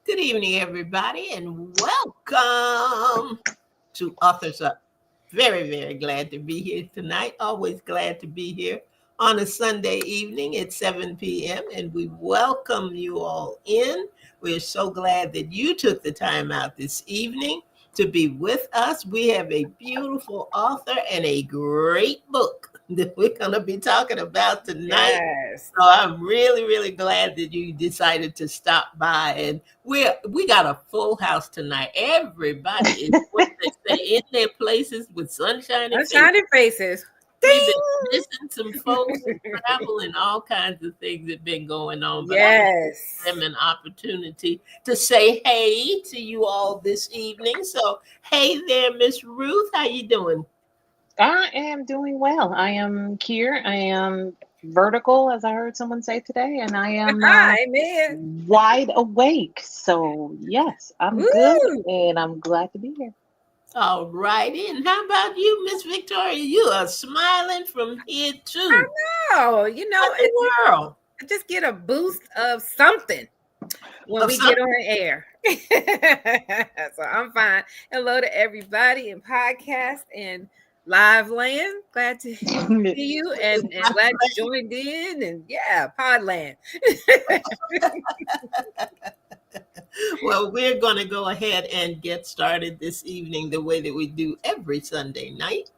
Good evening, everybody, and welcome to Authors Up. Very, very glad to be here tonight. Always glad to be here on a Sunday evening at 7 p.m. And we welcome you all in. We're so glad that you took the time out this evening to be with us. We have a beautiful author and a great book that we're going to be talking about tonight. Yes. So I'm really, really glad that you decided to stop by. And we got a full house tonight. Everybody is what they say in their places with sunshiny faces. We've been missing some folks and travel and all kinds of things have been going on. But Yes. I give them an opportunity to say hey to you all this evening. So hey there, Miss Ruth. How you doing? I am doing well. I am here. I am vertical, as I heard someone say today, and I am Amen. wide awake. So yes, I'm good, and I'm glad to be here. All righty. And how about you, Miss Victoria? You are smiling from here too. Oh, you know, What the world? I just get a boost of something when we get on air. So I'm fine. Hello to everybody in podcast and live land. Glad to see you and glad you joined in. And yeah, Podland. Well, we're going to go ahead and get started this evening the way that we do every Sunday night.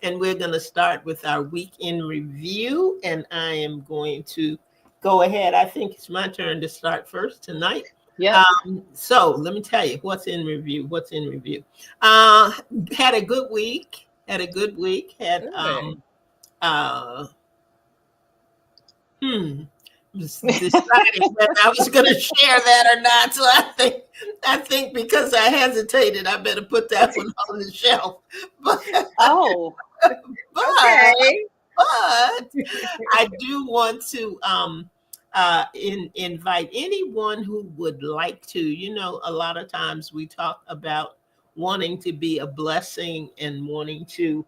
And we're going to start with our week in review. And I am going to go ahead. I think it's my turn to start first tonight. Yeah. So let me tell you what's in review. Had a good week. Had deciding whether I was going to share that or not. So I think because I hesitated, I better put that one on the shelf. But I do want to invite anyone who would like to. You know, a lot of times we talk about wanting to be a blessing and wanting to,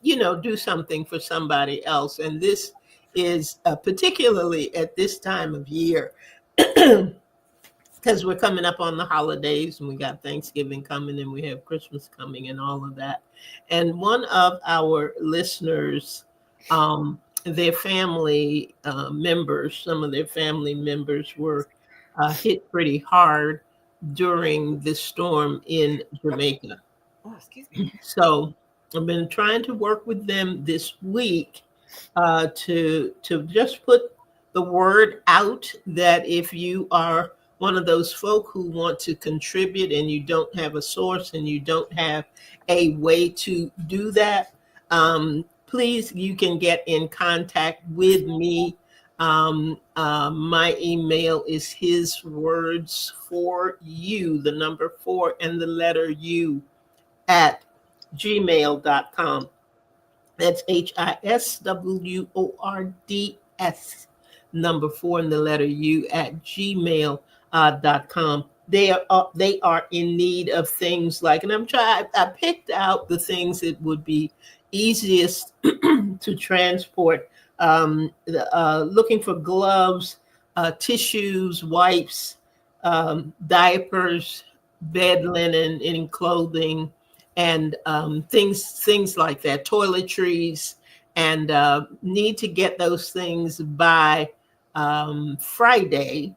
do something for somebody else. And this is particularly at this time of year, because we're coming up on the holidays and we got Thanksgiving coming and we have Christmas coming and all of that. And one of our listeners, their family members, some of their family members were hit pretty hard during the storm in Jamaica. Oh, excuse me. So I've been trying to work with them this week to just put the word out that if you are one of those folk who want to contribute and you don't have a source and you don't have a way to do that, please, you can get in contact with me. My email is his words for you, the number 4 and the letter U at gmail.com. That's HISWORDS, number 4 and the letter U at gmail.com. They are in need of things like, and I picked out the things that would be easiest to transport. Looking for gloves, tissues, wipes, diapers, bed linen, any clothing, and things like that, toiletries, and need to get those things by Friday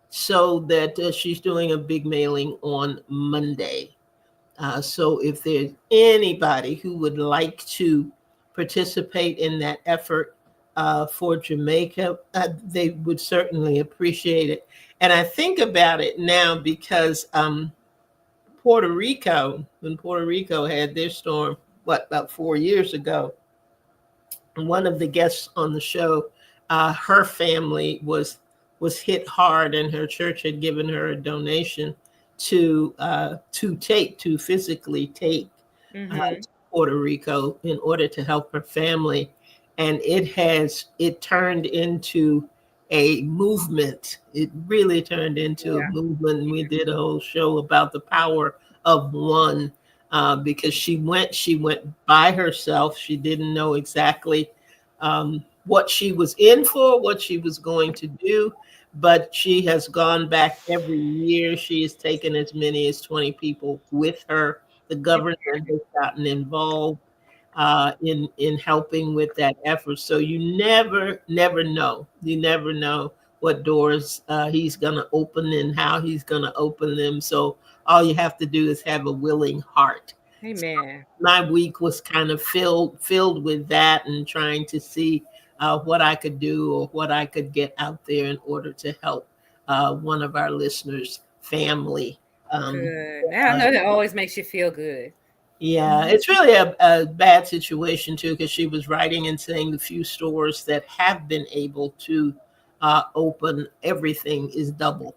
so that she's doing a big mailing on Monday. So if there's anybody who would like to participate in that effort for Jamaica, they would certainly appreciate it. And I think about it now because Puerto Rico, when Puerto Rico had their storm, about 4 years ago, one of the guests on the show, her family was hit hard, and her church had given her a donation to physically take Mm-hmm. to Puerto Rico in order to help her family, and it turned into a movement. It really turned into a Yeah. movement. We did a whole show about the power of one, because she went by herself. She didn't know exactly what she was in for, what she was going to do, but she has gone back every year. She has taken as many as 20 people with her. The government has gotten involved in helping with that effort. So you never know. You never know what doors he's going to open and how he's going to open them. So all you have to do is have a willing heart. Amen. My week was kind of filled with that, and trying to see what I could do or what I could get out there in order to help one of our listeners' family. Good. Now I know that always makes you feel good. Yeah, it's really a bad situation too, because she was writing and saying the few stores that have been able to open, everything is double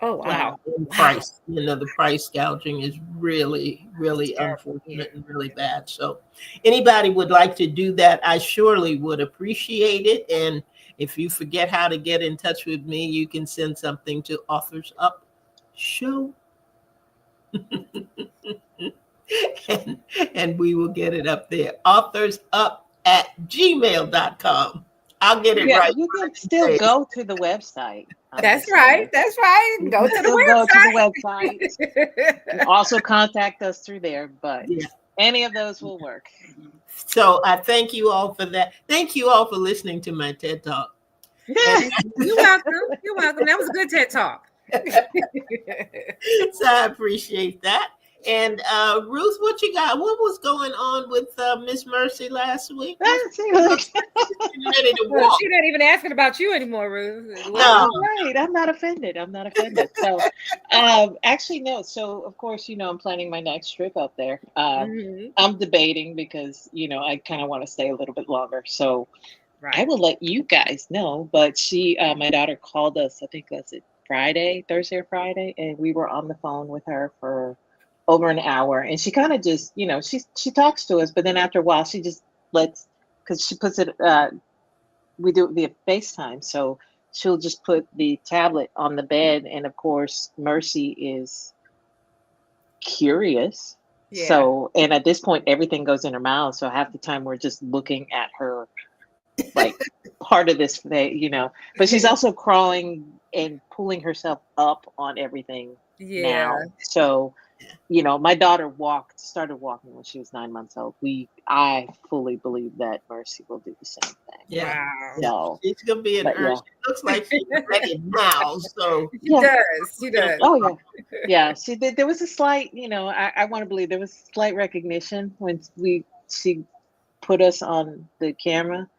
Oh wow. in Wow. price. The price gouging is really, really Terrible. Yeah. unfortunate and really bad. So, anybody would like to do that, I surely would appreciate it. And if you forget how to get in touch with me, you can send something to Authors Up Show. and we will get it up there. AuthorsUp@gmail.com. I'll get it Yeah, right. you can still go to the website. That's right. That's right. You Go can to still the go to the website. website. You can also contact us through there, but Yeah. any of those will work. So I thank you all for that. Thank you all for listening to my TED Talk. You're welcome. You're welcome. That was a good TED Talk. So I appreciate that. And Ruth, what you got? What was going on with Miss Mercy last week? See, look. She's ready to Well, walk. she's not even asking about you anymore, Ruth. No. All right, I'm not offended. So, actually, no. So, of course, I'm planning my next trip up there. Mhm. I'm debating because I kind of want to stay a little bit longer. So, I Right. will let you guys know. But my daughter called us. I think that's it, Thursday or Friday, and we were on the phone with her for over an hour, and she kind of just, she talks to us, but then after a while, she just lets, because she puts it. We do it via FaceTime, so she'll just put the tablet on the bed, and of course, Mercy is curious. Yeah. So, and at this point, everything goes in her mouth. So half the time, we're just looking at her, like part of this, But she's also crawling and pulling herself up on everything now. Yeah. So, my daughter started walking when she was 9 months old. I fully believe that Mercy will do the same thing. Yeah. Wow. So, She's gonna be an but urge. She looks like she's ready now. So She Yeah. does. She does. oh yeah, she did. There was a slight, I want to believe there was slight recognition when she put us on the camera.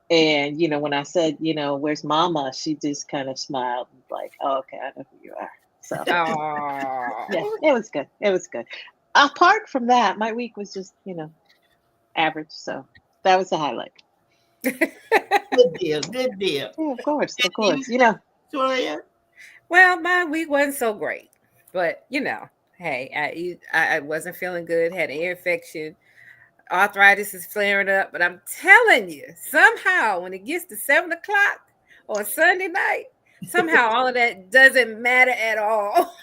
And, when I said, where's mama? She just kind of smiled and like, oh, okay, I know who you are. So Aw. yeah, it was good. It was good. Apart from that, my week was just, average. So that was the highlight. good deal. Good deal. Yeah, of course. Victoria? Well, my week wasn't so great, but hey, I wasn't feeling good. Had an ear infection. Arthritis is flaring up, but I'm telling you, somehow when it gets to 7:00 on Sunday night, somehow all of that doesn't matter at all.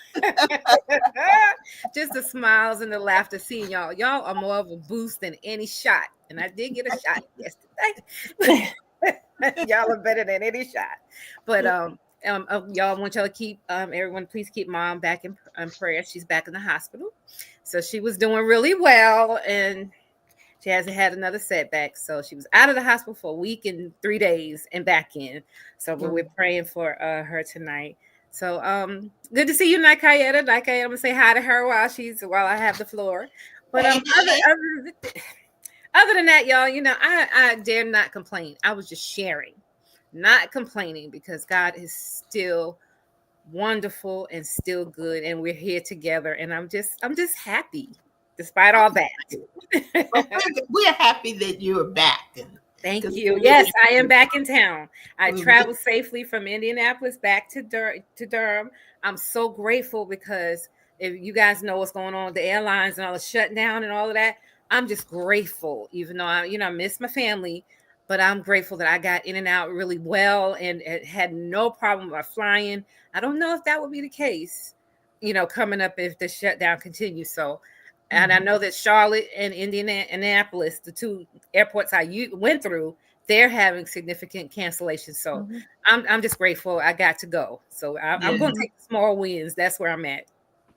Just the smiles and the laughter, seeing y'all. Y'all are more of a boost than any shot, and I did get a shot yesterday. Y'all are better than any shot, but y'all want y'all to keep everyone. Please keep mom back in prayer. She's back in the hospital, so she was doing really well and. She hasn't had another setback. So she was out of the hospital for a week and 3 days and back in. So we're praying for her tonight. So good to see you, Nikayetta. Nikayetta, I'm gonna say hi to her while I have the floor. But other than that, y'all, I dare not complain. I was just sharing, not complaining, because God is still wonderful and still good, and we're here together, and I'm just happy despite all that. Well, we're happy that you're back. Thank you. Yes, I am back in town. I traveled safely from Indianapolis back to Durham. I'm so grateful because if you guys know what's going on with the airlines and all the shutdown and all of that, I'm just grateful, even though I miss my family, but I'm grateful that I got in and out really well and had no problem with flying. I don't know if that would be the case, coming up if the shutdown continues. So, and I know that Charlotte and Indianapolis, the two airports I went through, they're having significant cancellations. So I'm just grateful I got to go. So I'm going to take the small wins. That's where I'm at.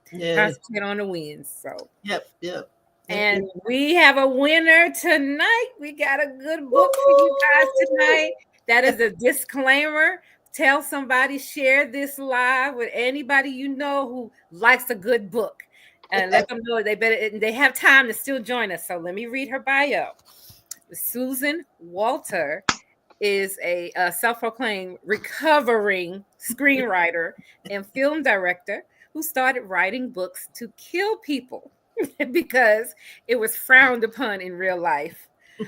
Concentrate on the wins. So Yep. And we have a winner tonight. We got a good book for you guys tonight. That is a disclaimer. Tell somebody, share this live with anybody you know who likes a good book, and let them know they have time to still join us. So let me read her bio. Susan Walter is a self-proclaimed recovering screenwriter and film director who started writing books to kill people because it was frowned upon in real life.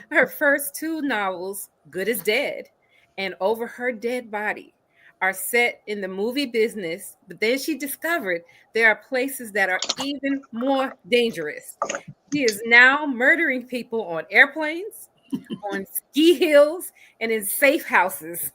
Her first two novels, Good as Dead and Over Her Dead Body, are set in the movie business, but then she discovered there are places that are even more dangerous. She is now murdering people on airplanes, on ski hills, and in safe houses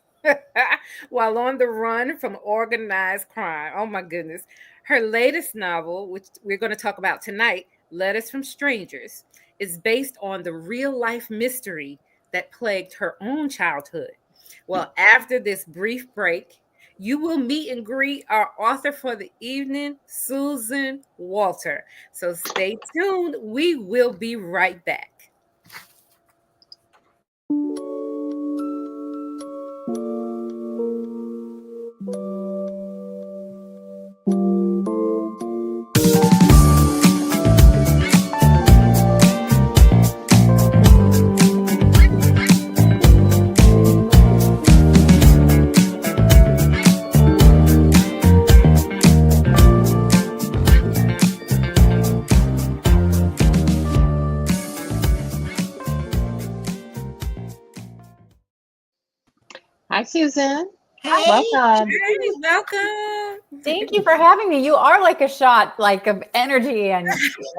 while on the run from organized crime. Oh my goodness. Her latest novel, which we're going to talk about tonight, Letters from Strangers, is based on the real life mystery that plagued her own childhood. Well, after this brief break, you will meet and greet our author for the evening, Susan Walter. So stay tuned. We will be right back. Hi, Susan. Hey. Welcome. Hey, welcome. Thank you for having me. You are like a shot, like of energy and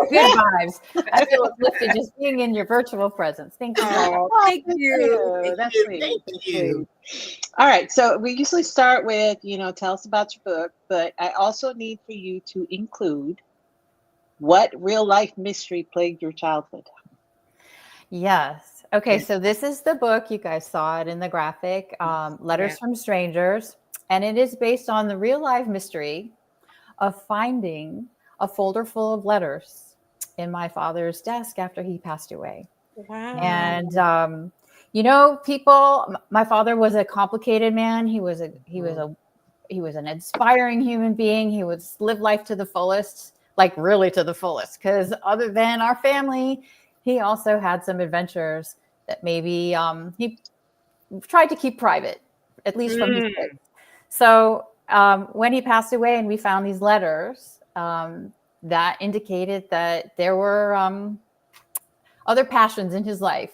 good vibes. I feel uplifted just being in your virtual presence. Thank you. Oh, thank you. That's sweet. Thank you. All right. So we usually start with, tell us about your book, but I also need for you to include what real life mystery plagued your childhood. Yes. Okay. So this is the book. You guys saw it in the graphic, Letters from Strangers. And it is based on the real life mystery of finding a folder full of letters in my father's desk after he passed away. Wow. And, my father was a complicated man. He was an inspiring human being. He would live life to the fullest, like really to the fullest, because other than our family, he also had some adventures that maybe he tried to keep private, at least from his kids. So when he passed away and we found these letters, that indicated that there were other passions in his life.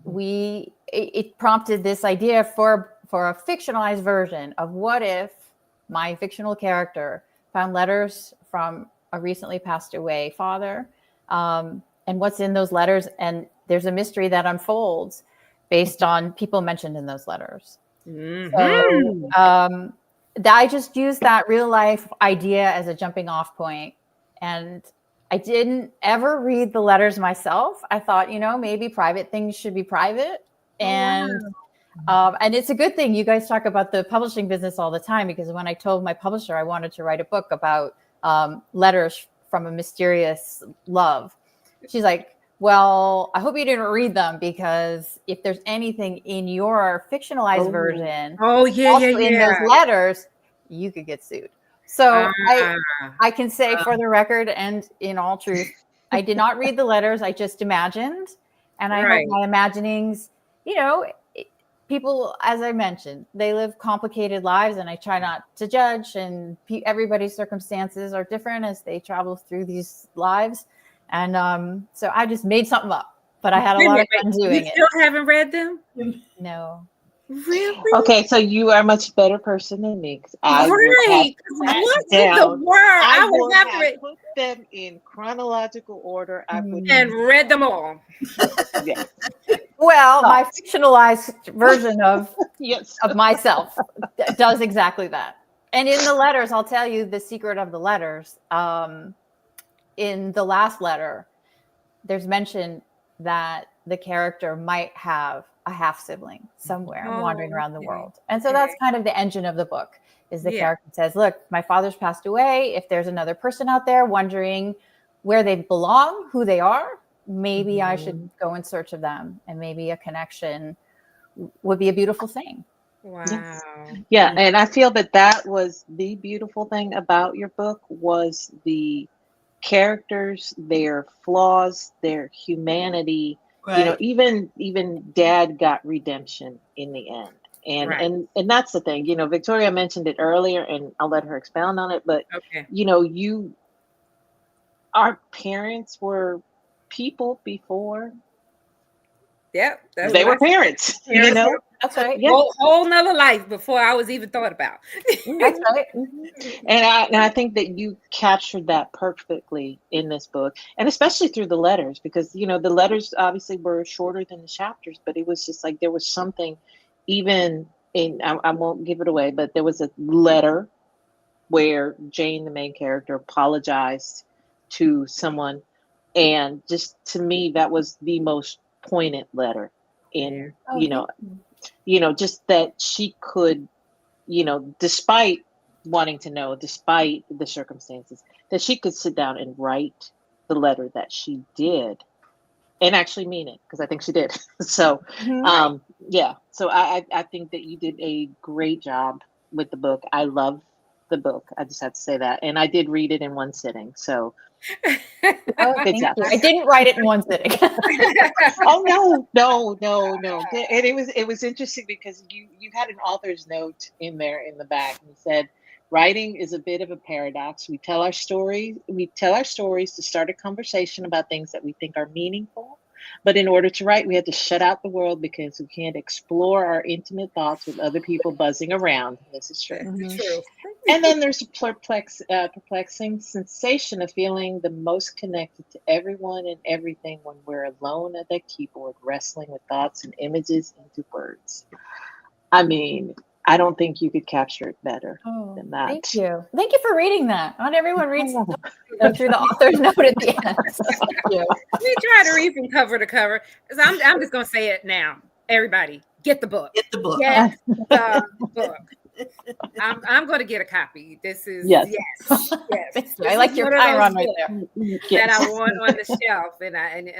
It prompted this idea for a fictionalized version of what if my fictional character found letters from a recently passed away father, and what's in those letters. And there's a mystery that unfolds based on people mentioned in those letters. So I just used that real life idea as a jumping off point. And I didn't ever read the letters myself. I thought, maybe private things should be private. And it's a good thing. You guys talk about the publishing business all the time, because when I told my publisher I wanted to write a book about letters from a mysterious love, she's like, well, I hope you didn't read them, because if there's anything in your fictionalized version, in those letters, you could get sued. So Ah, I can say for the record and in all truth, I did not read the letters. I just imagined. And I Right. hope my imaginings, you know, people, as I mentioned, they live complicated lives, and I try not to judge. And everybody's circumstances are different as they travel through these lives. And so I just made something up, but I had a lot of fun doing you it. still haven't read them? No. Really? Okay, so you are a much better person than me, because I would have Right. sat What in the down. world? I would would have to read put them in chronological order. I would and read them all. yes. Well, my But- fictionalized version of Yes. myself does exactly that. And in the letters, I'll tell you the secret of the letters. In the last letter, there's mention that the character might have a half sibling somewhere wandering around the world. And so that's kind of the engine of the book, is the character says, look, my father's passed away. If there's another person out there wondering where they belong, who they are, maybe I should go in search of them, and maybe a connection would be a beautiful thing. Wow. Yes. Yeah, and I feel that was the beautiful thing about your book, was the characters, their flaws, their humanity. Right. You know, even Dad got redemption in the end. And Right. and that's the thing. You know, Victoria mentioned it earlier, and I'll let her expound on it, but Okay. you know, our parents were people before Yep. That's they what were I said. parents, you know? That's right. Yeah. Whole nother life before I was even thought about. That's right. And I think that you captured that perfectly in this book, and especially through the letters, because you know the letters obviously were shorter than the chapters, but it was just like there was something, even in I won't give it away, but there was a letter where Jane, the main character, apologized to someone, and just to me that was the most poignant letter in just that she could, despite wanting to know, despite the circumstances, that she could sit down and write the letter that she did and actually mean it, because I think she did. So so I think that you did a great job with the book. I love the book. I just have to say that. And I did read it in one sitting. So Thank you. I didn't write it in one sitting. Oh no. And it was interesting because you had an author's note in there in the back, and it said, writing is a bit of a paradox. We tell our stories to start a conversation about things that we think are meaningful. But in order to write, we had to shut out the world because we can't explore our intimate thoughts with other people buzzing around. This is true. True. And then there's a perplexing sensation of feeling the most connected to everyone and everything when we're alone at that keyboard, wrestling with thoughts and images into words. I mean, I don't think you could capture it better than that. Thank you. Thank you for reading that. Not everyone reads through the author's note at the end. So thank you. We try to read from cover to cover. So I'm just gonna say it now. Everybody, get the book. Get the book. Get the book. I'm going to get a copy. This is yes. Yes. I like your Chiron right there. That I want on the shelf, and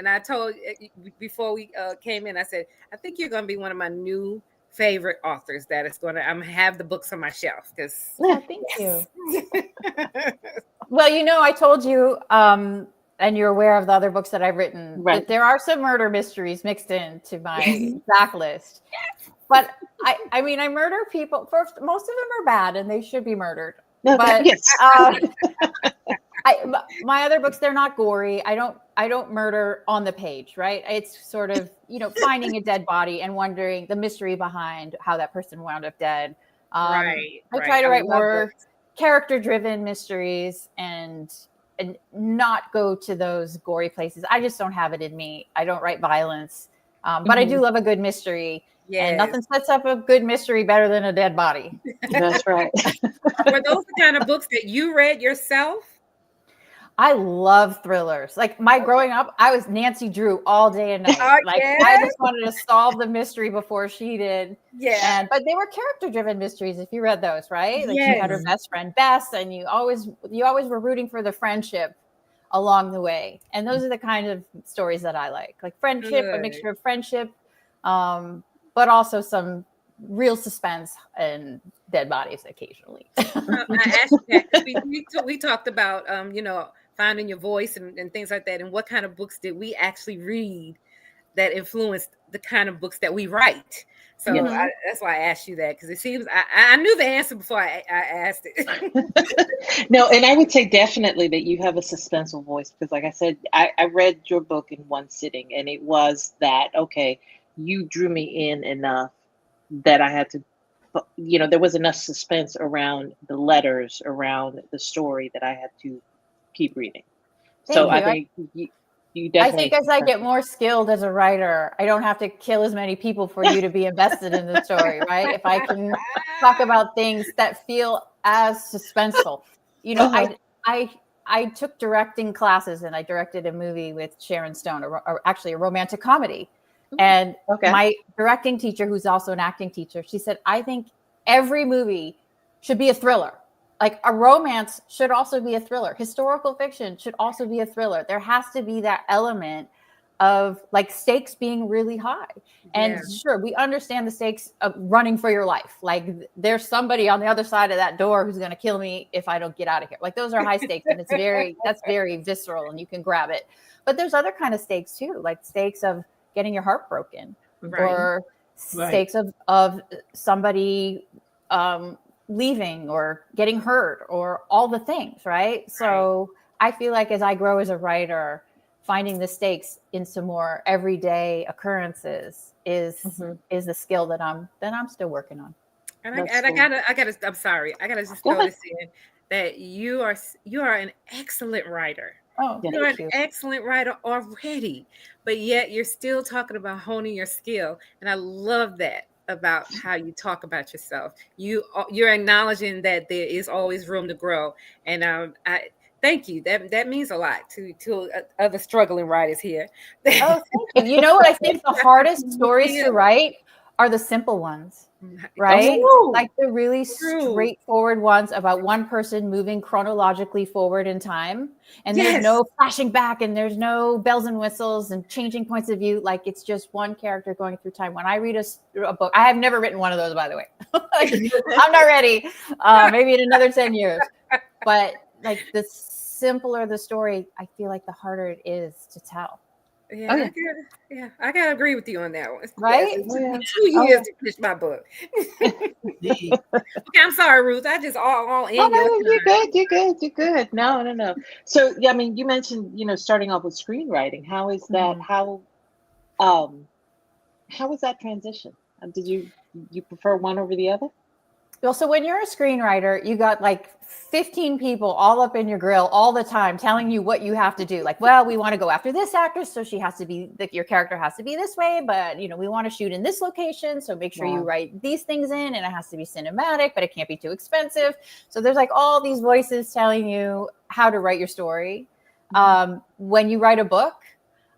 I told before we came in, I said I think you're going to be one of my new favorite authors. That is going to I'm gonna have the books on my shelf because. Thank you. Well, I told you, and you're aware of the other books that I've written, right. that there are some murder mysteries mixed into my backlist. But I mean, I murder people. First, most of them are bad, and they should be murdered. No, but yes. My other books, they're not gory. I don't murder on the page, right? It's sort of finding a dead body and wondering the mystery behind how that person wound up dead. I try to write more character-driven mysteries and not go to those gory places. I just don't have it in me. I don't write violence, but I do love a good mystery. Yes. And nothing sets up a good mystery better than a dead body. That's right. Were those the kind of books that you read yourself? I love thrillers. Like growing up, I was Nancy Drew all day and night. I just wanted to solve the mystery before she did. Yeah. But they were character-driven mysteries if you read those, right? Like you had her best friend Bess, and you always were rooting for the friendship along the way. And those are the kind of stories that I like friendship, a mixture of friendship, but also some real suspense and dead bodies occasionally. I asked you that 'cause we talked about finding your voice and things like that, and what kind of books did we actually read that influenced the kind of books that we write. So Yeah. that's why I asked you that, because it seems I knew the answer before I asked it. No, and I would say definitely that you have a suspenseful voice because, like I said, I read your book in one sitting, and it was that, okay, you drew me in enough that I had to, there was enough suspense around the letters, around the story that I had to keep reading. So Thank I you. think you definitely. I think as I get more skilled as a writer, I don't have to kill as many people for you to be invested in the story, right? If I can talk about things that feel as suspenseful. I took directing classes and I directed a movie with Sharon Stone, or actually a romantic comedy. And my directing teacher, who's also an acting teacher, she said, I think every movie should be a thriller. Like a romance should also be a thriller. Historical fiction should also be a thriller. There has to be that element of like stakes being really high. And sure, we understand the stakes of running for your life. Like there's somebody on the other side of that door who's going to kill me if I don't get out of here. Like those are high stakes, and that's very visceral, and you can grab it. But there's other kind of stakes too, like stakes of getting your heart broken, or stakes of somebody leaving or getting hurt, or all the things, right? So I feel like as I grow as a writer, finding the stakes in some more everyday occurrences is the skill that I'm still working on. And I gotta I'm sorry, I gotta just throw this in, that you are an excellent writer. Oh, you're an excellent writer already, but yet you're still talking about honing your skill, and I love that about how you talk about yourself. You're acknowledging that there is always room to grow, and I thank you. That means a lot to other struggling writers here. Oh, thank you. You know what I think the hardest stories to write are the simple ones, right? Like the really straightforward ones about one person moving chronologically forward in time, and there's no flashing back, and there's no bells and whistles and changing points of view. Like it's just one character going through time. When I read a book, I have never written one of those, by the way. I'm not ready. Maybe in another 10 years. But like the simpler the story, I feel like the harder it is to tell. Yeah, I gotta agree with you on that one. Right? It took me 2 years to finish my book. Okay, I'm sorry, Ruth. I just all in. You're good. No. So yeah, I mean, you mentioned starting off with screenwriting. How is that? How was that transition? Did you prefer one over the other? Well, so when you're a screenwriter, you got like 15 people all up in your grill all the time telling you what you have to do. Like, well, we want to go after this actress, so she has to be, your character has to be this way, but we want to shoot in this location, so make sure you write these things in, and it has to be cinematic, but it can't be too expensive. So there's like all these voices telling you how to write your story. When you write a book,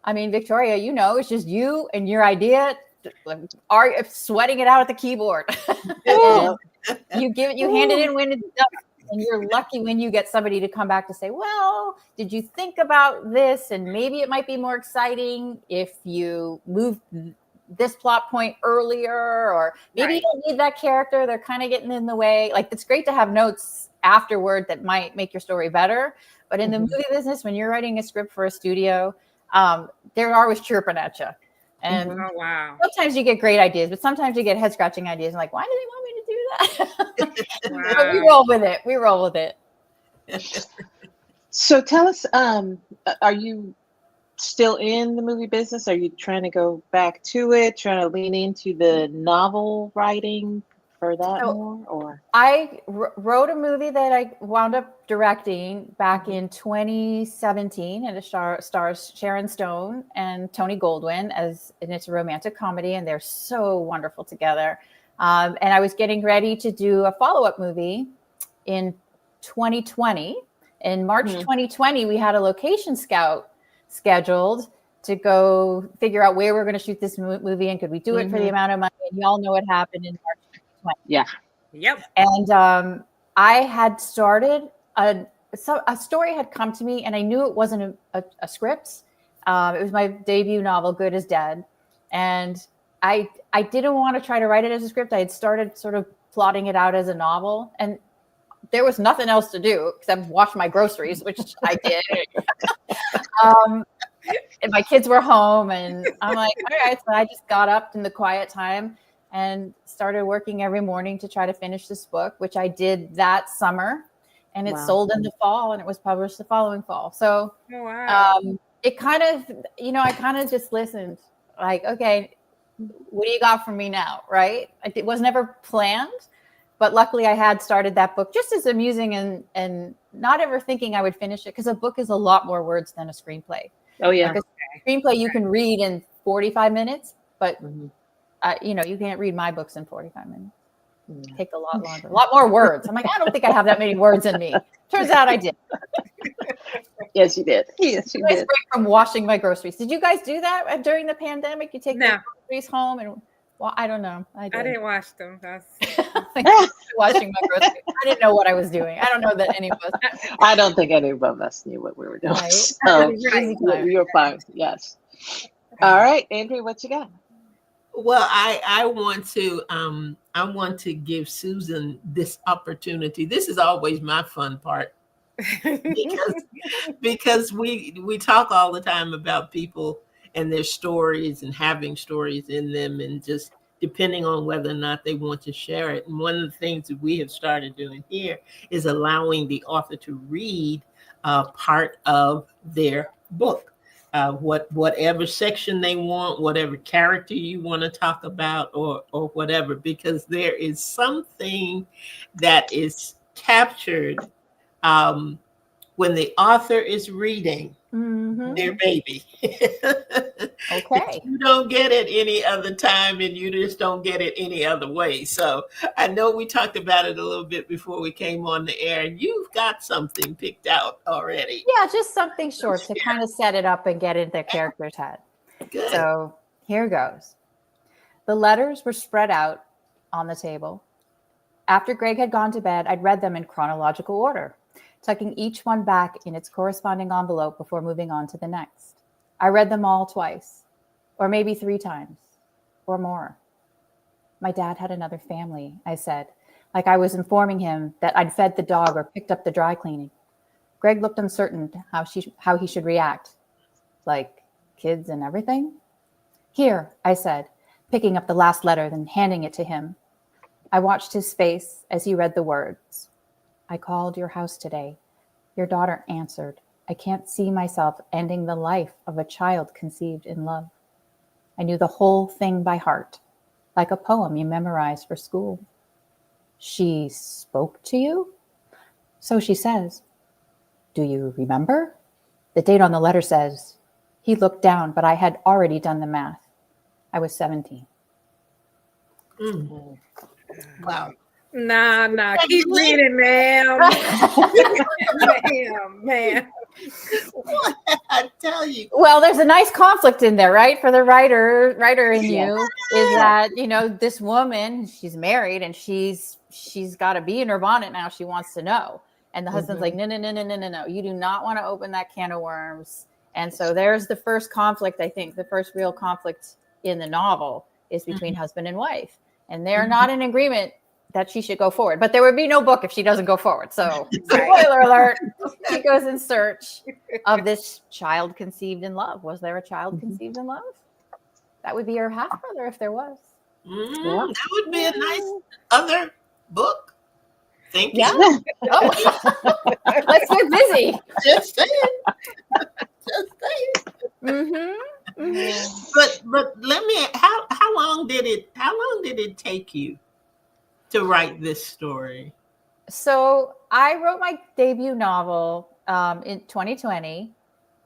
I mean, Victoria, it's just you and your idea, are sweating it out at the keyboard. You hand it in when it's done, and you're lucky when you get somebody to come back to say, well, did you think about this? And maybe it might be more exciting if you move this plot point earlier, or maybe you don't need that character. They're kind of getting in the way. Like, it's great to have notes afterward that might make your story better. But in the movie business, when you're writing a script for a studio, they're always chirping at you. And sometimes you get great ideas, but sometimes you get head scratching ideas. And like, why do they want me to do that? But we roll with it. So tell us, are you still in the movie business? Are you trying to go back to it, trying to lean into the novel writing for that more? Or I wrote a movie that I wound up directing back in 2017, and it stars Sharon Stone and Tony Goldwyn, and it's a romantic comedy, and they're so wonderful together. And I was getting ready to do a follow-up movie in 2020. In March 2020, we had a location scout scheduled to go figure out where we're going to shoot this movie, and could we do it for the amount of money? And y'all know what happened in March 2020. Yeah. Yep. And I had started a story had come to me, and I knew it wasn't a script. It was my debut novel, Good as Dead. And I didn't want to try to write it as a script. I had started sort of plotting it out as a novel, and there was nothing else to do except wash my groceries, which I did. And my kids were home, and I'm like, all right. So I just got up in the quiet time and started working every morning to try to finish this book, which I did that summer, and it sold in the fall, and it was published the following fall. So it kind of, I kind of just listened, like, okay, what do you got for me now? Right. It was never planned, but luckily I had started that book just as amusing and not ever thinking I would finish it, because a book is a lot more words than a screenplay. Oh, yeah. Like a screenplay you can read in 45 minutes, but you can't read my books in 45 minutes. It takes a lot longer, a lot more words. I'm like, I don't think I have that many words in me. Turns out I did. Yes, you did. Yes, you did. Break from washing my groceries. Did you guys do that during the pandemic? You take the groceries home and, well, I don't know. I didn't wash them. Washing my groceries. I didn't know what I was doing. I don't know that any of us. I don't think any of us knew what we were doing. Right. So you're fine. Yes. All right, Andrea, what you got? Well, I want to give Susan this opportunity. This is always my fun part, because we talk all the time about people and their stories and having stories in them, and just depending on whether or not they want to share it. And one of the things that we have started doing here is allowing the author to read part of their book. Whatever section they want, whatever character you want to talk about, or whatever, because there is something that is captured when the author is reading their baby. Okay. You don't get it any other time, and you just don't get it any other way. So I know we talked about it a little bit before we came on the air, and you've got something picked out already. Yeah, just something short to kind of set it up and get into the character's head. Good. So here goes. The letters were spread out on the table. After Greg had gone to bed, I'd read them in chronological order, tucking each one back in its corresponding envelope before moving on to the next. I read them all twice, or maybe 3 times, or more. My dad had another family, I said, like I was informing him that I'd fed the dog or picked up the dry cleaning. Greg looked uncertain how he should react. Like, kids and everything? Here, I said, picking up the last letter, then handing it to him. I watched his face as he read the words. I called your house today. Your daughter answered. I can't see myself ending the life of a child conceived in love. I knew the whole thing by heart, like a poem you memorize for school. She spoke to you? So she says. Do you remember? The date on the letter says. He looked down, but I had already done the math. I was 17. Wow. Nah. Keep reading, ma'am. Man. I tell you. Well, there's a nice conflict in there, right? For the writer in you is that, this woman, she's married and she's got to be in her bonnet now. She wants to know. And the husband's like, no. You do not want to open that can of worms. And so there's the first conflict, I think. The first real conflict in the novel is between husband and wife. And they're not in agreement that she should go forward. But there would be no book if she doesn't go forward. So spoiler alert, she goes in search of this child conceived in love. Was there a child conceived in love? That would be her half brother if there was. That would be a nice other book. Thank you. Yeah. Oh. Let's get busy. Just saying. But let me, how long did it take you to write this story? So I wrote my debut novel in 2020,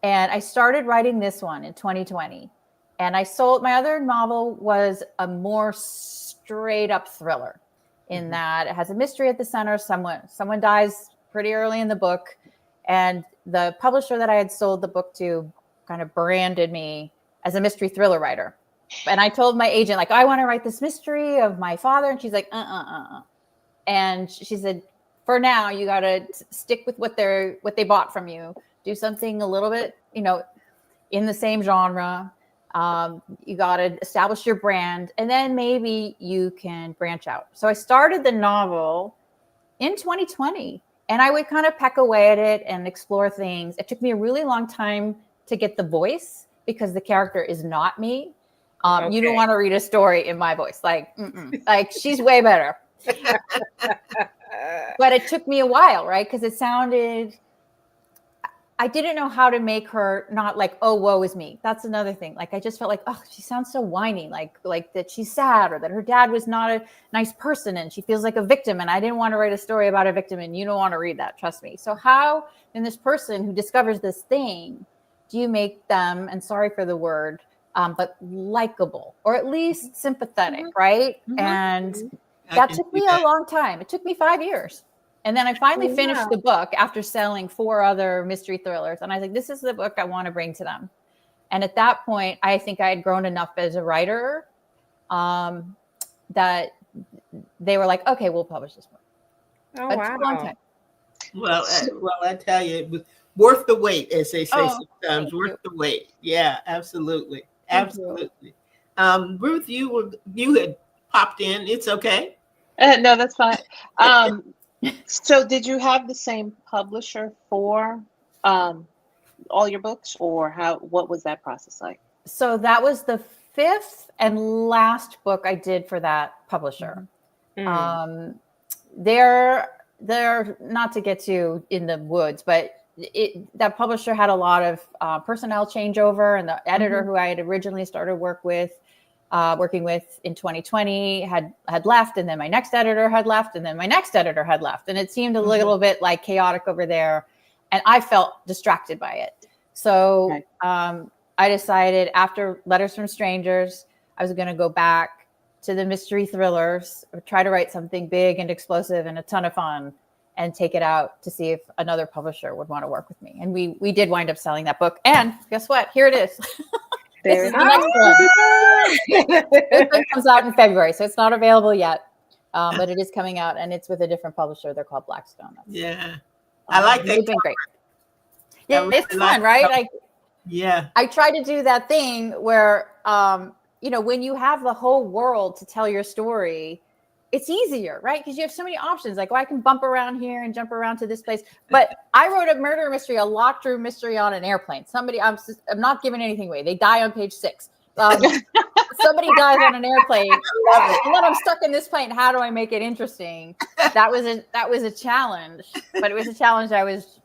and I started writing this one in 2020. And my other novel was a more straight up thriller in that it has a mystery at the center. Someone dies pretty early in the book. And the publisher that I had sold the book to kind of branded me as a mystery thriller writer. And I told my agent, like, I want to write this mystery of my father. And she's like, And she said, for now, you got to stick with what they bought from you. Do something a little bit, in the same genre. You got to establish your brand, and then maybe you can branch out. So I started the novel in 2020, and I would kind of peck away at it and explore things. It took me a really long time to get the voice because the character is not me. You don't want to read a story in my voice. Like she's way better. But it took me a while, right? Because it sounded, I didn't know how to make her not like, oh, woe is me. That's another thing. Like, I just felt like, oh, she sounds so whiny, like that she's sad, or that her dad was not a nice person and she feels like a victim. And I didn't want to write a story about a victim, and you don't want to read that, trust me. So how, in this person who discovers this thing, do you make them, and sorry for the word, but likable, or at least sympathetic, right? And that took me a long time. It took me 5 years. And then I finally finished the book after selling 4 other mystery thrillers. And I was like, this is the book I want to bring to them. And at that point, I think I had grown enough as a writer that they were like, okay, we'll publish this book. Oh, but it took a long time. Well, I tell you, it was worth the wait, as they say sometimes. Worth the wait. Yeah, absolutely. Absolutely. Ruth, you had popped in. It's okay. No, that's fine. So did you have the same publisher for all your books, or what was that process like? So that was the 5th and last book I did for that publisher. They're not to get too in the woods, but that publisher had a lot of personnel changeover, and the editor who I had originally started working with in 2020 had left, and then my next editor had left, and then my next editor had left, and it seemed a little bit like chaotic over there, and I felt distracted by it. So I decided after Letters from Strangers, I was going to go back to the mystery thrillers, or try to write something big and explosive and a ton of fun, and take it out to see if another publisher would want to work with me. And we did wind up selling that book. And guess what? Here it is. This is the next one. This one comes out in February, so it's not available yet, but it is coming out, and it's with a different publisher. They're called Blackstone. I like that. They've been great. Yeah, it's fun, right? Like, I try to do that thing where, when you have the whole world to tell your story, it's easier, right? Because you have so many options. Like, I can bump around here and jump around to this place. But I wrote a murder mystery, a locked room mystery on an airplane. I'm not giving anything away. They die on page 6. Somebody dies on an airplane, and then I'm stuck in this plane. How do I make it interesting? That was a challenge, but it was a challenge I was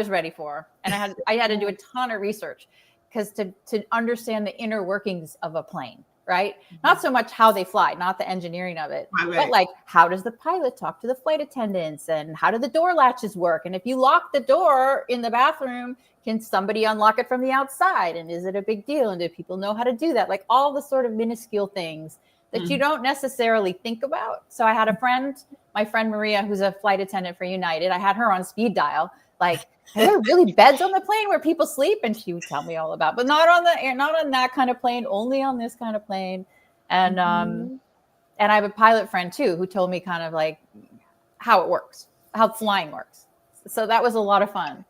ready for, and I had to do a ton of research, because to understand the inner workings of a plane. Right? Not so much how they fly, not the engineering of it, but like, how does the pilot talk to the flight attendants, and how do the door latches work? And if you lock the door in the bathroom, can somebody unlock it from the outside? And is it a big deal? And do people know how to do that? Like, all the sort of minuscule things that you don't necessarily think about. So I had a friend, my friend Maria, who's a flight attendant for United. I had her on speed dial. Like, are there really beds on the plane where people sleep? And she would tell me all about, but not on that kind of plane, only on this kind of plane. And and I have a pilot friend too, who told me kind of like how it works, how flying works. So that was a lot of fun.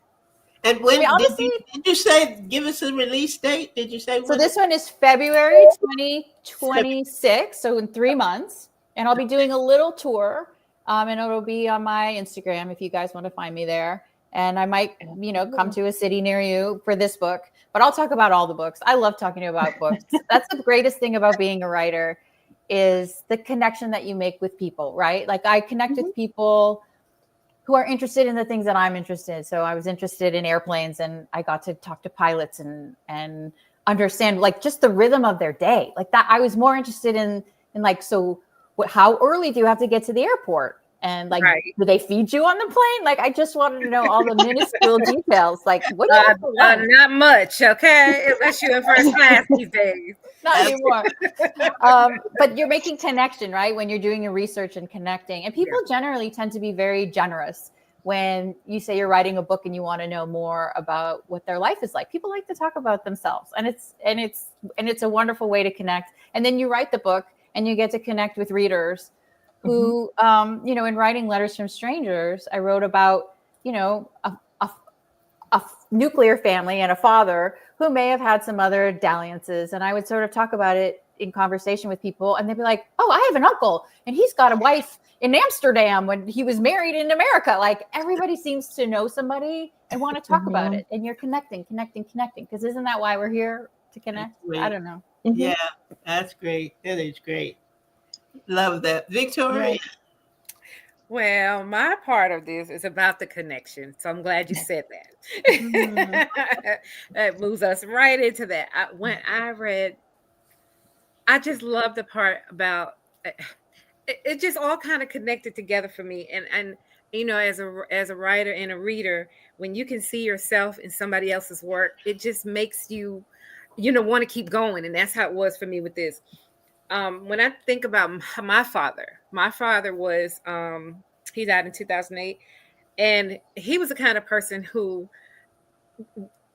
And when did you say, give us a release date? Did you say? So this one is February 2026. So in 3 months, and I'll be doing a little tour, and it'll be on my Instagram if you guys want to find me there. And I might, come to a city near you for this book, but I'll talk about all the books. I love talking about books. That's the greatest thing about being a writer, is the connection that you make with people, right? Like, I connect with people who are interested in the things that I'm interested in. So I was interested in airplanes, and I got to talk to pilots and understand like just the rhythm of their day. Like that, I was more interested in like, so how early do you have to get to the airport? And like, do they feed you on the plane? Like, I just wanted to know all the minuscule details. Like, what do you have to learn? Not much, okay? Unless you're in first class these days. Not anymore. But you're making connection, right? When you're doing your research and connecting. And people generally tend to be very generous when you say you're writing a book and you want to know more about what their life is like. People like to talk about themselves, and it's a wonderful way to connect. And then you write the book and you get to connect with readers who, in writing Letters from Strangers, I wrote about, a nuclear family and a father who may have had some other dalliances. And I would sort of talk about it in conversation with people, and they'd be like, oh, I have an uncle and he's got a wife in Amsterdam when he was married in America. Like, everybody seems to know somebody and want to talk about it. And you're connecting. Because isn't that why we're here, to connect? I don't know. Yeah, that's great. That is great. Love that. Victoria? Right. Well, my part of this is about the connection. So I'm glad you said that. That moves us right into that. When I read, I just love the part about it just all kind of connected together for me. And you know, as a writer and a reader, when you can see yourself in somebody else's work, it just makes you, want to keep going. And that's how it was for me with this. When I think about my father was, he died in 2008, and he was the kind of person who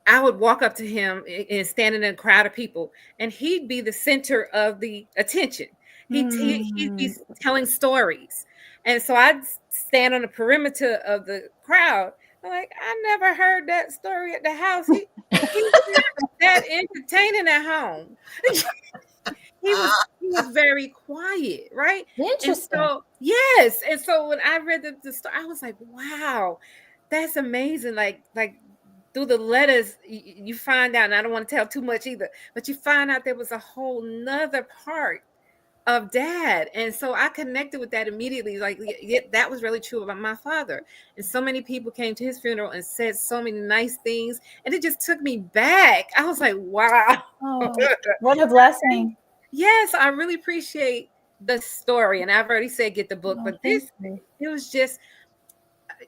I would walk up to him and stand in a crowd of people, and he'd be the center of the attention. He'd be telling stories. And so I'd stand on the perimeter of the crowd. I'm like, I never heard that story at the house. He's that entertaining at home. He was very quiet, right? Interesting. And so, yes. And so when I read the story, I was like, wow, that's amazing. Like through the letters, you find out, and I don't want to tell too much either, but you find out there was a whole nother part of Dad. And so I connected with that immediately. Like, yeah, that was really true about my father. And so many people came to his funeral and said so many nice things. And it just took me back. I was like, wow. Oh, what a blessing. Yes, I really appreciate the story. And I've already said get the book, but it was just,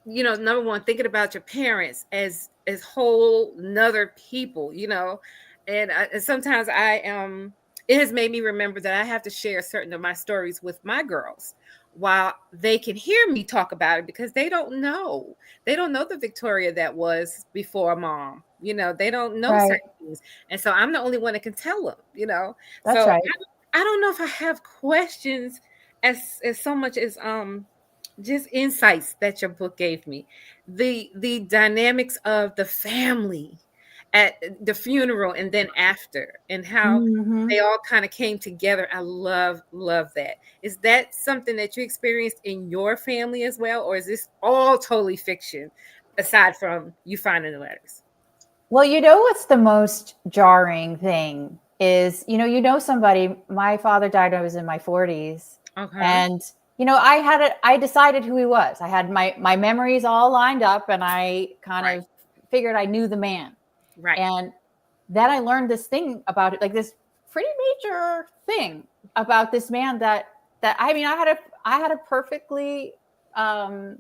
number one, thinking about your parents as whole nother people, and sometimes it has made me remember that I have to share certain of my stories with my girls while they can hear me talk about it, because they don't know the Victoria that was before Mom. They don't know certain things. And so I'm the only one that can tell them, That's so right. I don't know if I have questions as so much as just insights that your book gave me. The dynamics of the family at the funeral and then after, and how they all kind of came together. I love that. Is that something that you experienced in your family as well, or is this all totally fiction aside from you finding the letters? Well, what's the most jarring thing is, somebody, my father died when I was in my 40s. Okay. And, I decided who he was. I had my memories all lined up, and I kind of figured I knew the man. Right. And then I learned this thing about it, like this pretty major thing about this man that I had a perfectly, I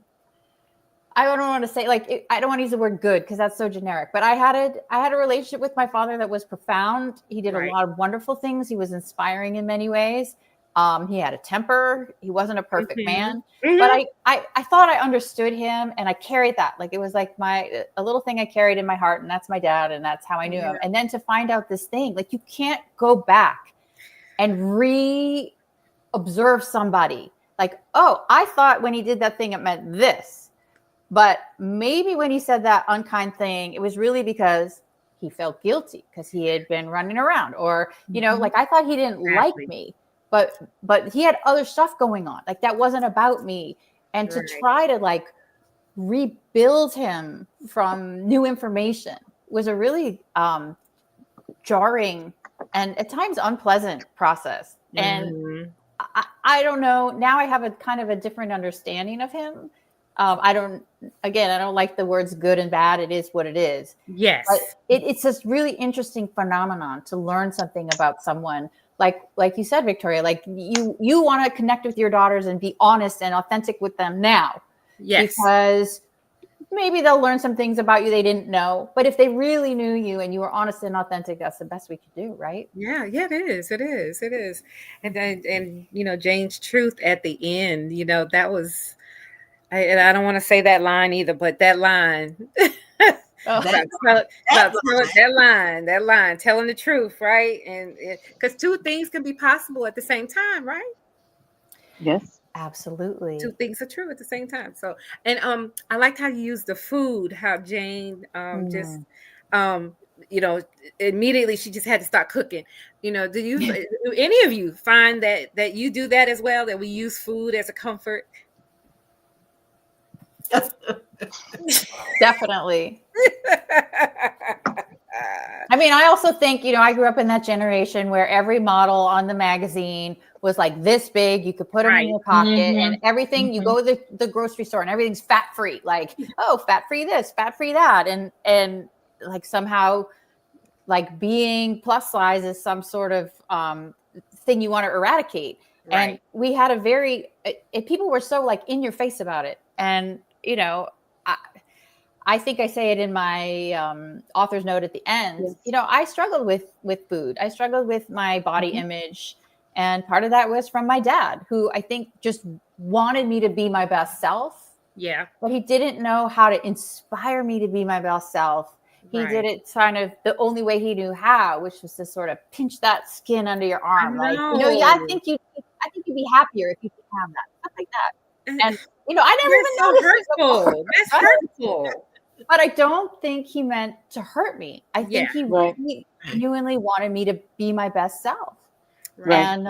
don't want to say I don't want to use the word good because that's so generic, but I had a relationship with my father that was profound. He did a lot of wonderful things. He was inspiring in many ways. He had a temper. He wasn't a perfect man, but I thought I understood him, and I carried that. Like, it was like a little thing I carried in my heart, and that's my dad, and that's how I knew him. And then to find out this thing, like, you can't go back and re-observe somebody. Like, oh, I thought when he did that thing, it meant this, but maybe when he said that unkind thing, it was really because he felt guilty because he had been running around, or, like, I thought he didn't like me. But he had other stuff going on. Like, that wasn't about me. And to try to rebuild him from new information was a really jarring and at times unpleasant process. And I don't know. Now I have a kind of a different understanding of him. I don't like the words good and bad. It is what it is. Yes. But it's this really interesting phenomenon to learn something about someone. Like you said, Victoria, like you want to connect with your daughters and be honest and authentic with them now. Yes. Because maybe they'll learn some things about you they didn't know. But if they really knew you and you were honest and authentic, that's the best we could do, right? Yeah, it is. It is. And Jane's truth at the end, that was, I don't want to say that line either, but that line. That line, telling the truth, right? And because two things can be possible at the same time, right? Yes. Absolutely. Two things are true at the same time. So, and I liked how you used the food, how Jane just you know, immediately she just had to start cooking. You know, do any of you find that you do that as well, that we use food as a comfort? Definitely. I mean, I also think, you know, I grew up in that generation where every model on the magazine was like this big. You could put them in your pocket and everything. You go to the grocery store and everything's fat free. Like, oh, fat free this, fat free that, and like somehow, like being plus size is some sort of thing you want to eradicate. Right. And we had people were so like in your face about it. And you know, I think I say it in my author's note at the end. Yes. You know, I struggled with food. I struggled with my body image. And part of that was from my dad, who I think just wanted me to be my best self. Yeah. But he didn't know how to inspire me to be my best self. He did it kind of the only way he knew how, which was to sort of pinch that skin under your arm. Like, you know, yeah, I think you'd be happier if you could have that. Stuff like that. And you know, I never even noticed it. Hurtful. That's hurtful. But I don't think he meant to hurt me. I think he really genuinely wanted me to be my best self. Right. And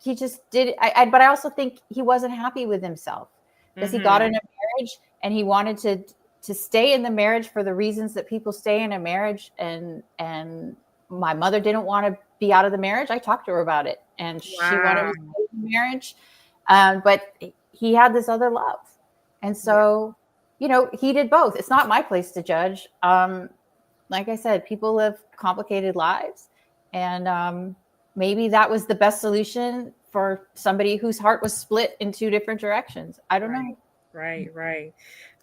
he just did it. But I also think he wasn't happy with himself because he got in a marriage and he wanted to stay in the marriage for the reasons that people stay in a marriage. And my mother didn't want to be out of the marriage. I talked to her about it and she wanted to stay in the marriage. But he had this other love. And so, you know, he did both. It's not my place to judge. Like I said, people live complicated lives. And maybe that was the best solution for somebody whose heart was split in two different directions. I don't know. Right.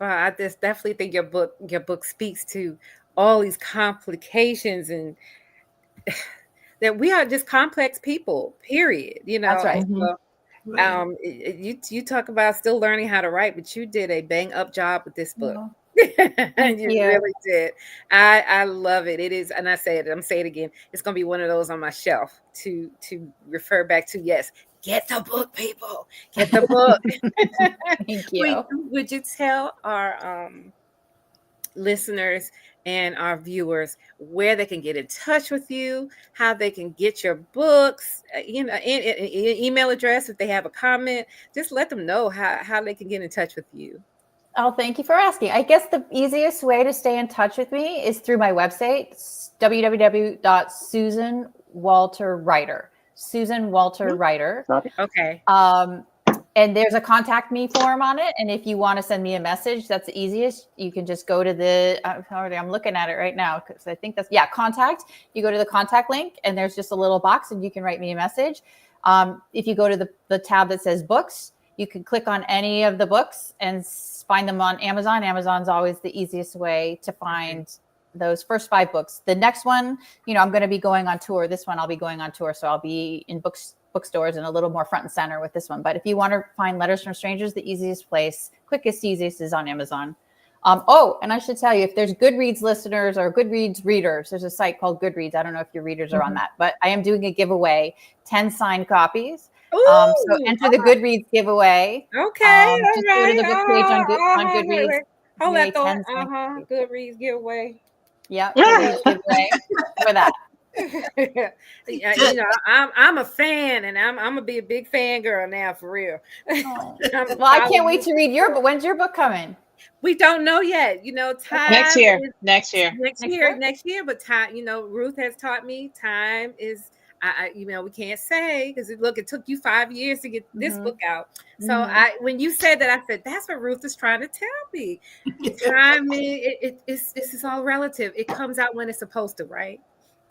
Well, I just definitely think your book speaks to all these complications and that we are just complex people, period. You know, that's right. So, you talk about still learning how to write, but you did a bang up job with this book. You really did. I love it. It is, and I'm saying it again. It's gonna be one of those on my shelf to refer back to. Yes, get the book, people. Get the book. Thank you. Would you tell our listeners and our viewers where they can get in touch with you, how they can get your books, you know, email address if they have a comment? Just let them know how they can get in touch with you. Oh, thank you for asking. I guess the easiest way to stay in touch with me is through my website, www.susanwalterwriter. Susan Walter Writer. Okay. And there's a contact me form on it. And if you want to send me a message, that's the easiest. You can just go to I'm looking at it right now because I think contact. You go to the contact link and there's just a little box and you can write me a message. If you go to the tab that says books, you can click on any of the books and find them on Amazon. Amazon's always the easiest way to find those first 5 books. The next one, you know, I'm going to be going on tour. This one I'll be going on tour. So I'll be in bookstores and a little more front and center with this one. But if you want to find Letters from Strangers, the easiest place, easiest is on Amazon. And I should tell you, if there's Goodreads listeners or Goodreads readers, there's a site called Goodreads. I don't know if your readers are on that, but I am doing a giveaway, 10 signed copies. So enter the Goodreads giveaway. Okay. Just go to the book page on Goodreads. Hold that thought. Goodreads giveaway. Yeah. Goodreads giveaway for that. You know, I'm a fan, and I'm gonna be a big fan girl now, for real. Well, I can't wait to read your book. When's your book coming? We don't know yet. You know, time next year. But time, you know, Ruth has taught me time is. You know, we can't say because it took you 5 years to get this book out. So when you said that, I said, that's what Ruth is trying to tell me. Time, this is all relative. It comes out when it's supposed to, right?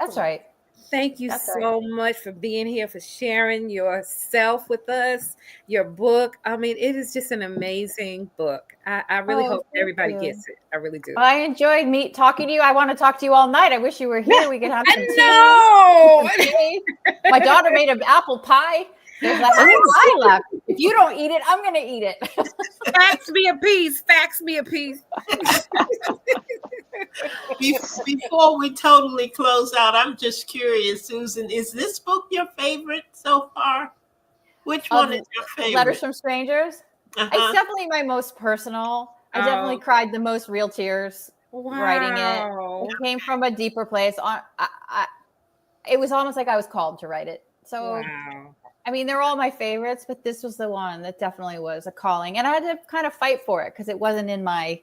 That's right. Thank you so much for being here, for sharing yourself with us, your book. I mean, it is just an amazing book. I really hope everybody gets it. I really do. I enjoyed talking to you. I want to talk to you all night. I wish you were here. We could have some tea. I know. My daughter made an apple pie. There's like pie left. If you don't eat it, I'm going to eat it. Fax me a piece. Before we totally close out, I'm just curious, Susan, is this book your favorite so far? Which one Of is your favorite? Letters from Strangers. It's definitely my most personal. I definitely cried the most real tears writing it. It came from a deeper place. It was almost like I was called to write it. So, Wow. I mean, they're all my favorites, but this was the one that definitely was a calling. And I had to kind of fight for it because it wasn't in my,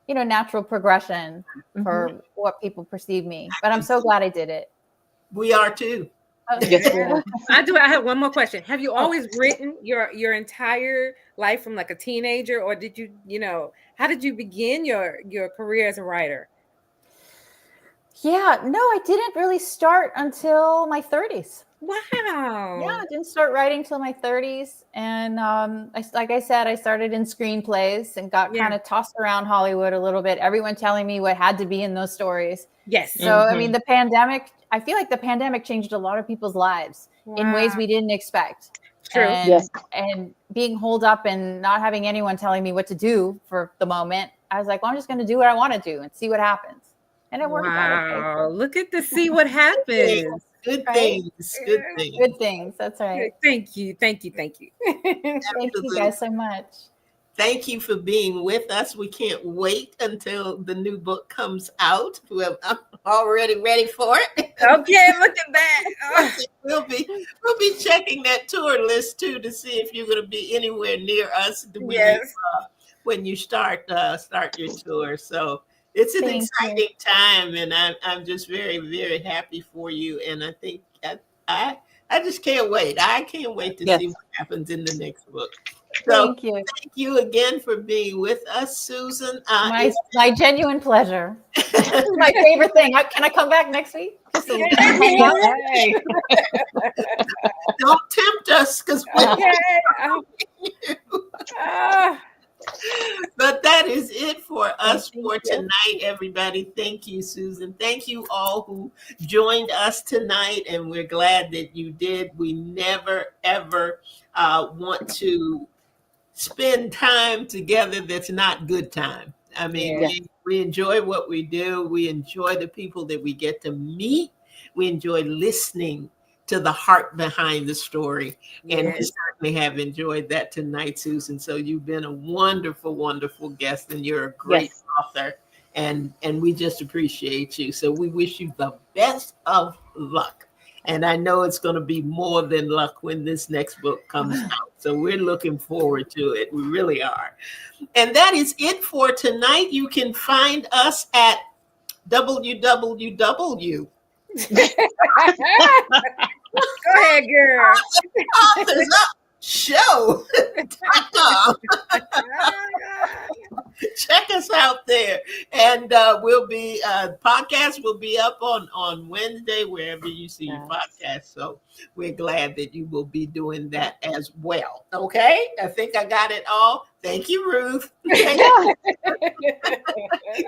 natural progression for what people perceive me. But I'm so glad I did it. We are too. Yes, we are. I have one more question. Have you always written your entire life from like a teenager, or did you, how did you begin your career as a writer? Yeah, no, I didn't really start until my 30s. Wow. Yeah, I didn't start writing till my 30s. And like I said, I started in screenplays and got kind of tossed around Hollywood a little bit. Everyone telling me what had to be in those stories. Yes. So, I mean, the pandemic, I feel like the pandemic changed a lot of people's lives in ways we didn't expect. True. And being holed up and not having anyone telling me what to do for the moment, I was like, well, I'm just going to do what I want to do and see what happens. And it worked out. Wow. Look at to see what happens. Good Right? things. Good things. Good things. That's right. Thank you. Thank you guys so much. Thank you for being with us. We can't wait until the new book comes out. Well, I'm already ready for it. Okay, look at that. We'll be checking that tour list too to see if you're going to be anywhere near us when you start your tour. So it's an exciting time, and I'm just very, very happy for you. And I think I just can't wait. I can't wait to see what happens in the next book. So thank you again for being with us, Susan. My genuine pleasure. My favorite thing. Can I come back next week? Don't tempt us, because but that is it for us for tonight, everybody. Thank you, Susan. Thank you all who joined us tonight, and we're glad that you did. We never, ever want to spend time together that's not good time. I mean, we enjoy what we do. We enjoy the people that we get to meet. We enjoy listening to the heart behind the story. And we certainly have enjoyed that tonight, Susan. So you've been a wonderful, wonderful guest, and you're a great author. And we just appreciate you. So we wish you the best of luck. And I know it's going to be more than luck when this next book comes out. So we're looking forward to it. We really are. And that is it for tonight. You can find us at www. Go ahead, girl. Authors Up Show.com. Check us out there, and podcast will be up on Wednesday wherever you see your podcast. So we're glad that you will be doing that as well. Okay, I think I got it all. Thank you, Ruth. Good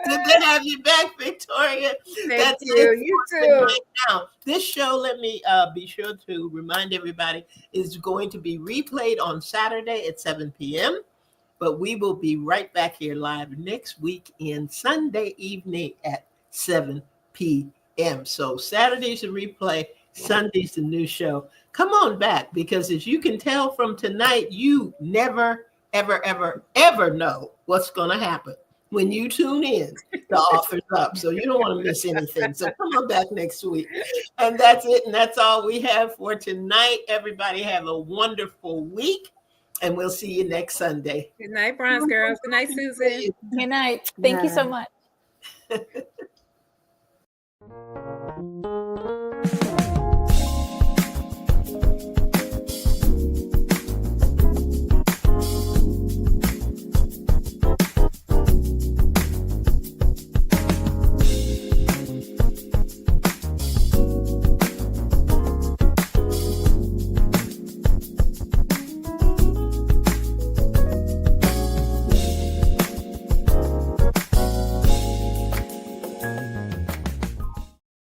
to have you back, Victoria. Thank you. You too. Now, this show, let me be sure to remind everybody, is going to be replayed on Saturday at 7 p.m. But we will be right back here live next week in Sunday evening at 7 p.m. So Saturday's a replay, Sunday's the new show. Come on back, because as you can tell from tonight, you never, ever, ever, ever know what's going to happen when you tune in to Authors Up. So you don't want to miss anything. So come on back next week. And that's it. And that's all we have for tonight. Everybody have a wonderful week. And we'll see you next Sunday. Good night, Bronze Girls. Good night, Susan. Good night. Thank you so much.